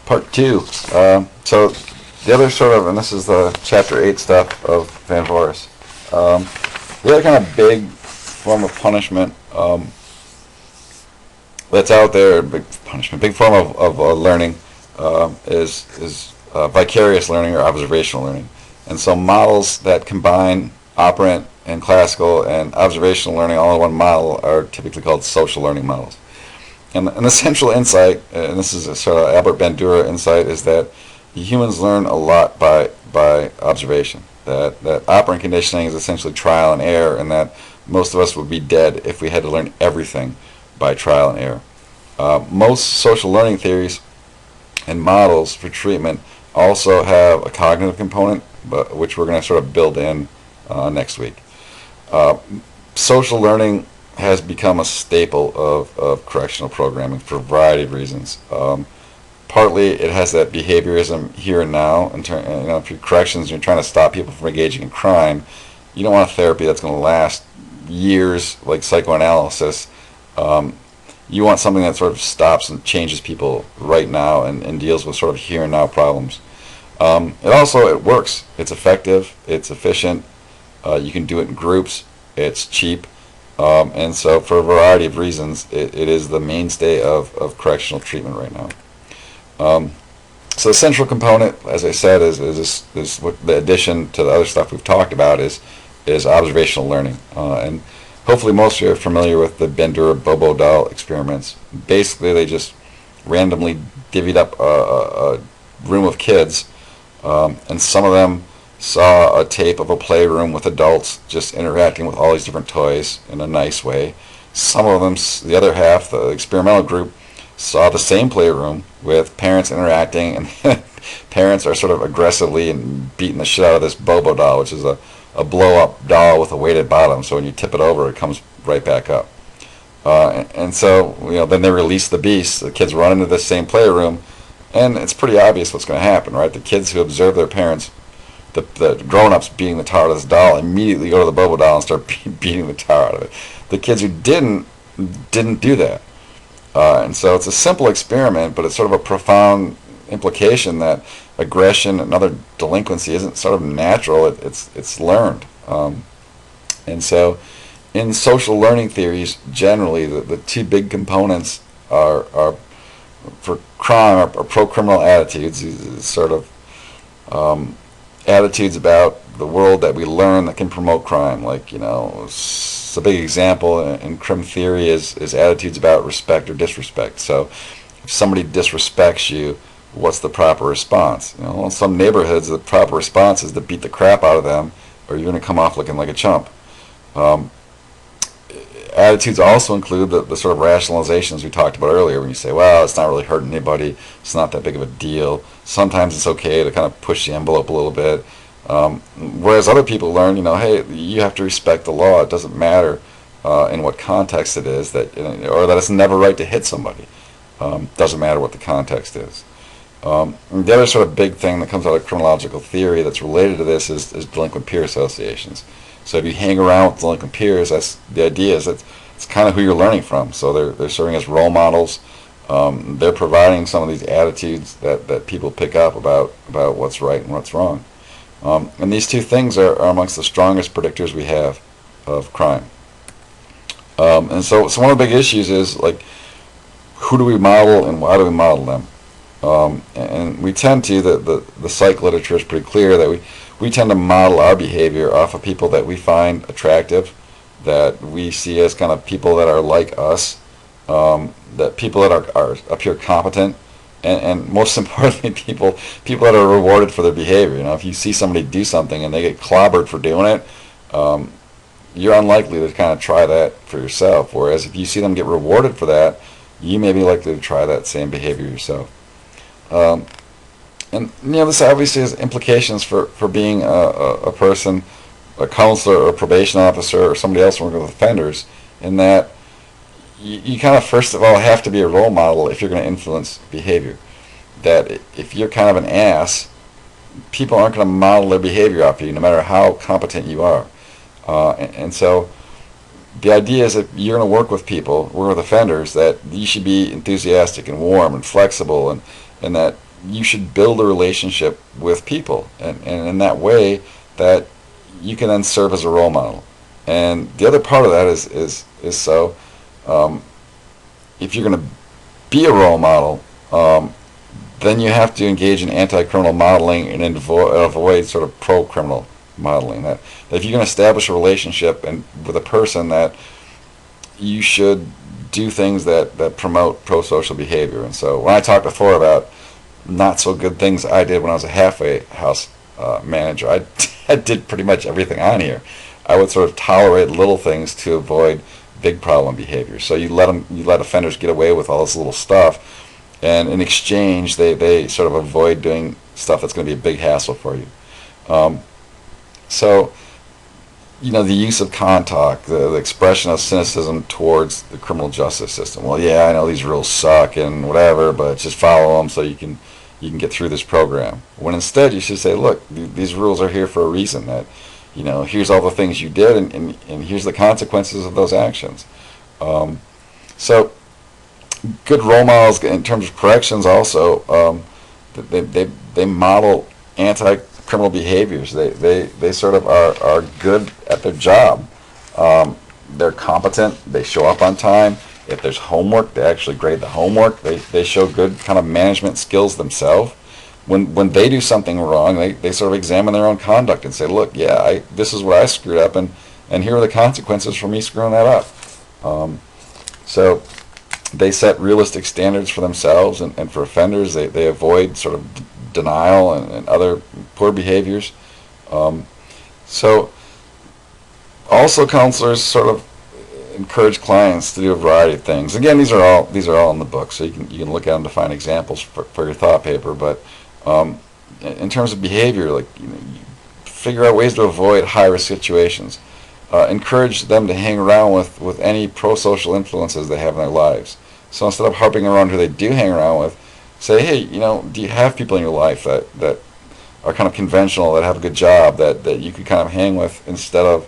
Part two. So the other sort of, and this is the chapter 8 stuff of Van Voris. The other kind of big form of punishment that's out there, big punishment, big form of learning is vicarious learning or observational learning. And so models that combine operant and classical and observational learning all in one model are typically called social learning models. And the central insight, and this is a sort of Albert Bandura insight, is that humans learn a lot by observation. That operant conditioning is essentially trial and error, and that most of us would be dead if we had to learn everything by trial and error. Most social learning theories and models for treatment also have a cognitive component, which we're going to sort of build in next week. Social learning has become a staple of correctional programming for a variety of reasons. Partly it has that behaviorism here and now. If you're corrections, you're trying to stop people from engaging in crime. You don't want a therapy that's going to last years, like psychoanalysis. You want something that sort of stops and changes people right now and deals with sort of here and now problems. It works. It's effective. It's efficient. You can do it in groups. It's cheap. And so for a variety of reasons, it is the mainstay of correctional treatment right now. So the central component, as I said, is what the addition to the other stuff we've talked about is observational learning. And hopefully most of you are familiar with the Bandura Bobo doll experiments. Basically, they just randomly divvied up a room of kids, and some of them saw a tape of a playroom with adults just interacting with all these different toys in a nice way. Some of them, the other half, the experimental group, saw the same playroom with parents interacting, and parents are sort of aggressively and beating the shit out of this Bobo doll, which is a blow-up doll with a weighted bottom. So when you tip it over, it comes right back up. And so then they release the beast. The kids run into this same playroom, and it's pretty obvious what's going to happen, right? The kids who observe their parents, the grown-ups beating the tar out of this doll, immediately go to the Bobo doll and start beating the tar out of it. The kids who didn't do that. And so it's a simple experiment, but it's sort of a profound implication that aggression and other delinquency isn't sort of natural, it's learned. And so in social learning theories, generally, the two big components are for crime are pro-criminal attitudes, sort of attitudes about the world that we learn that can promote crime. Like, a big example in crim theory is attitudes about respect or disrespect. So if somebody disrespects you, what's the proper response? In some neighborhoods, the proper response is to beat the crap out of them, or you're going to come off looking like a chump. Attitudes also include the sort of rationalizations we talked about earlier, when you say, well, it's not really hurting anybody, it's not that big of a deal, sometimes it's okay to kind of push the envelope a little bit. Whereas other people learn, hey, you have to respect the law. It doesn't matter in what context it is, or that it's never right to hit somebody. Doesn't matter what the context is. The other sort of big thing that comes out of criminological theory that's related to this is delinquent peer associations. So if you hang around with delinquent peers, that's the idea is that it's kind of who you're learning from. So they're serving as role models. They're providing some of these attitudes that people pick up about what's right and what's wrong. And these two things are amongst the strongest predictors we have of crime. And so one of the big issues is, like, who do we model and why do we model them? And we tend to, the psych literature is pretty clear that we tend to model our behavior off of people that we find attractive, that we see as kind of people that are like us, that people that are appear competent, and most importantly, people that are rewarded for their behavior. If you see somebody do something and they get clobbered for doing it, you're unlikely to kind of try that for yourself. Whereas if you see them get rewarded for that, you may be likely to try that same behavior yourself. And this obviously has implications for being a person, a counselor or a probation officer or somebody else working with offenders, in that you kind of first of all have to be a role model if you're going to influence behavior. That if you're kind of an ass, people aren't going to model their behavior off you, no matter how competent you are. And so the idea is that you're going to work with people, work with offenders, that you should be enthusiastic and warm and flexible, and that you should build a relationship with people, and in that way that you can then serve as a role model. And the other part of that is so if you're going to be a role model, then you have to engage in anti-criminal modeling and avoid sort of pro-criminal modeling. That if you're going to establish a relationship and with a person, that you should do things that promote pro-social behavior. And so when I talked before about not so good things I did when I was a halfway house manager, I did pretty much everything on here. I would sort of tolerate little things to avoid big problem behavior. So you let offenders get away with all this little stuff, and in exchange they sort of avoid doing stuff that's going to be a big hassle for you. So the use of con talk, the expression of cynicism towards the criminal justice system. Well, yeah, I know these rules suck and whatever, but just follow them so you can get through this program. When instead you should say, look, these rules are here for a reason. That here's all the things you did, and here's the consequences of those actions. So good role models in terms of corrections also, they model anti-criminal behaviors. They sort of are good at their job. They're competent. They show up on time. If there's homework, they actually grade the homework. They show good kind of management skills themselves. When they do something wrong, they sort of examine their own conduct and say, look, yeah, this is what I screwed up, and here are the consequences for me screwing that up. So they set realistic standards for themselves and for offenders. They avoid sort of denial and other poor behaviors. So also counselors sort of encourage clients to do a variety of things. Again, these are all in the book, so you can look at them to find examples for your thought paper. But in terms of behavior, like you figure out ways to avoid high-risk situations. Encourage them to hang around with any pro-social influences they have in their lives. So instead of harping around who they do hang around with, say, hey, do you have people in your life that are kind of conventional, that have a good job, that you could kind of hang with instead of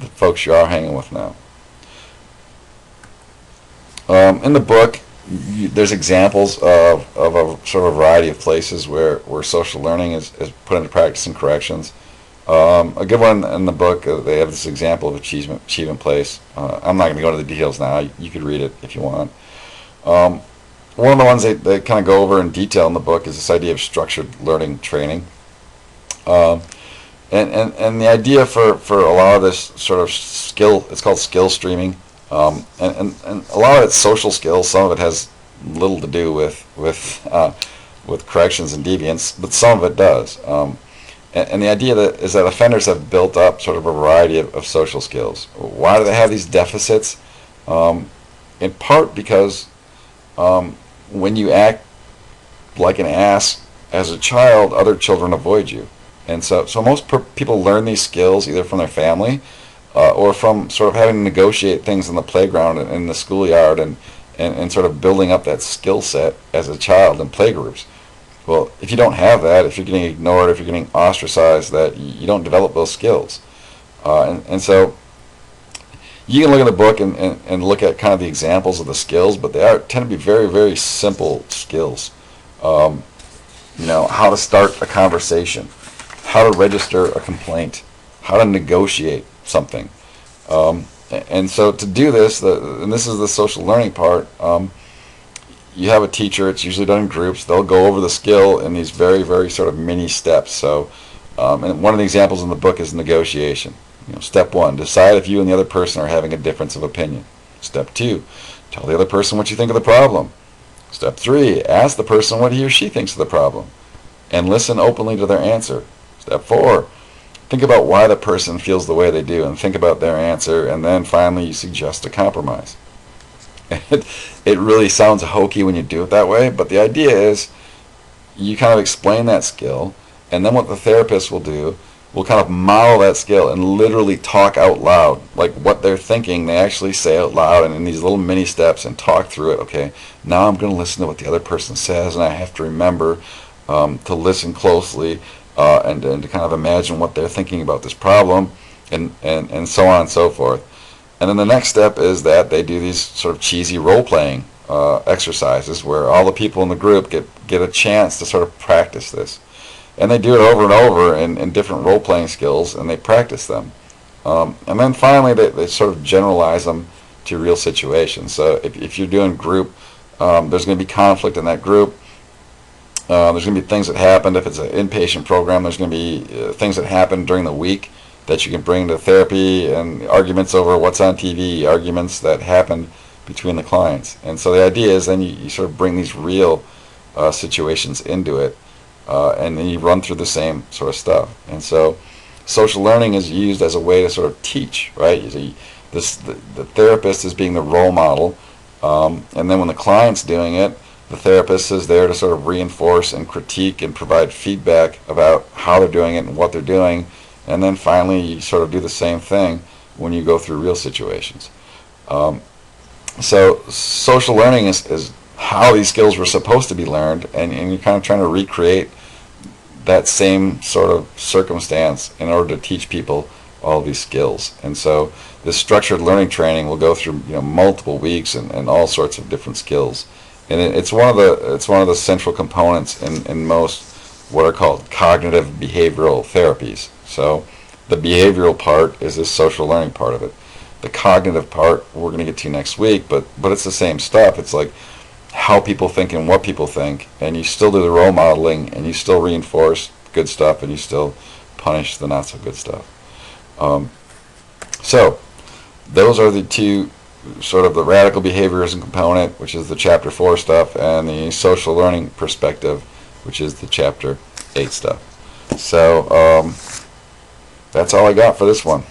the folks you are hanging with now? In the book, there's examples of a sort of a variety of places where social learning is put into practice in corrections. A good one in the book, they have this example of Achievement Place. I'm not going to go into the details now. You could read it if you want. One of the ones they kind of go over in detail in the book is this idea of structured learning training. And the idea for a lot of this sort of skill, it's called skill streaming. And a lot of it's social skills. Some of it has little to do with corrections and deviance, but some of it does. And the idea is that offenders have built up sort of a variety of social skills. Why do they have these deficits? In part because when you act like an ass as a child, other children avoid you. And so most people learn these skills either from their family or from sort of having to negotiate things in the playground and in the schoolyard and sort of building up that skill set as a child in playgroups. Well, if you don't have that, if you're getting ignored, if you're getting ostracized, that you don't develop those skills. And so you can look at the book and look at kind of the examples of the skills, but they tend to be very, very simple skills. How to start a conversation, how to register a complaint, how to negotiate something. And so to do this, and this is the social learning part, you have a teacher, it's usually done in groups, they'll go over the skill in these very, very sort of mini steps. So, and one of the examples in the book is negotiation. Step 1, decide if you and the other person are having a difference of opinion. Step 2, tell the other person what you think of the problem. Step 3, ask the person what he or she thinks of the problem, and listen openly to their answer. Step 4, think about why the person feels the way they do, and think about their answer, and then finally you suggest a compromise. It really sounds hokey when you do it that way, but the idea is you kind of explain that skill, and then what the therapist will do will kind of model that skill and literally talk out loud. Like what they're thinking, they actually say out loud and in these little mini steps and talk through it. Okay, now I'm going to listen to what the other person says, and I have to remember to listen closely and to kind of imagine what they're thinking about this problem, and so on and so forth. And then the next step is that they do these sort of cheesy role-playing exercises where all the people in the group get a chance to sort of practice this. And they do it over and over in different role-playing skills, and they practice them. And then finally, they sort of generalize them to real situations. So if you're doing group, there's going to be conflict in that group. There's going to be things that happen. If it's an inpatient program, there's going to be things that happen during the week that you can bring to therapy, and arguments over what's on TV, arguments that happen between the clients. And so the idea is then you sort of bring these real situations into it, and then you run through the same sort of stuff. And so social learning is used as a way to sort of teach, right? The therapist is being the role model, and then when the client's doing it, the therapist is there to sort of reinforce and critique and provide feedback about how they're doing it and what they're doing. And then finally, you sort of do the same thing when you go through real situations. So social learning is how these skills were supposed to be learned, and you're kind of trying to recreate that same sort of circumstance in order to teach people all these skills. And so this structured learning training will go through multiple weeks and all sorts of different skills. And it's one of the central components in most what are called cognitive behavioral therapies. So the behavioral part is this social learning part of it. The cognitive part we're going to get to next week, but it's the same stuff. It's like how people think and what people think, and you still do the role modeling, and you still reinforce good stuff, and you still punish the not so good stuff. So those are the two, sort of the radical behaviorism component, which is the chapter 4 stuff, and the social learning perspective, which is the chapter 8 stuff. So that's all I got for this one.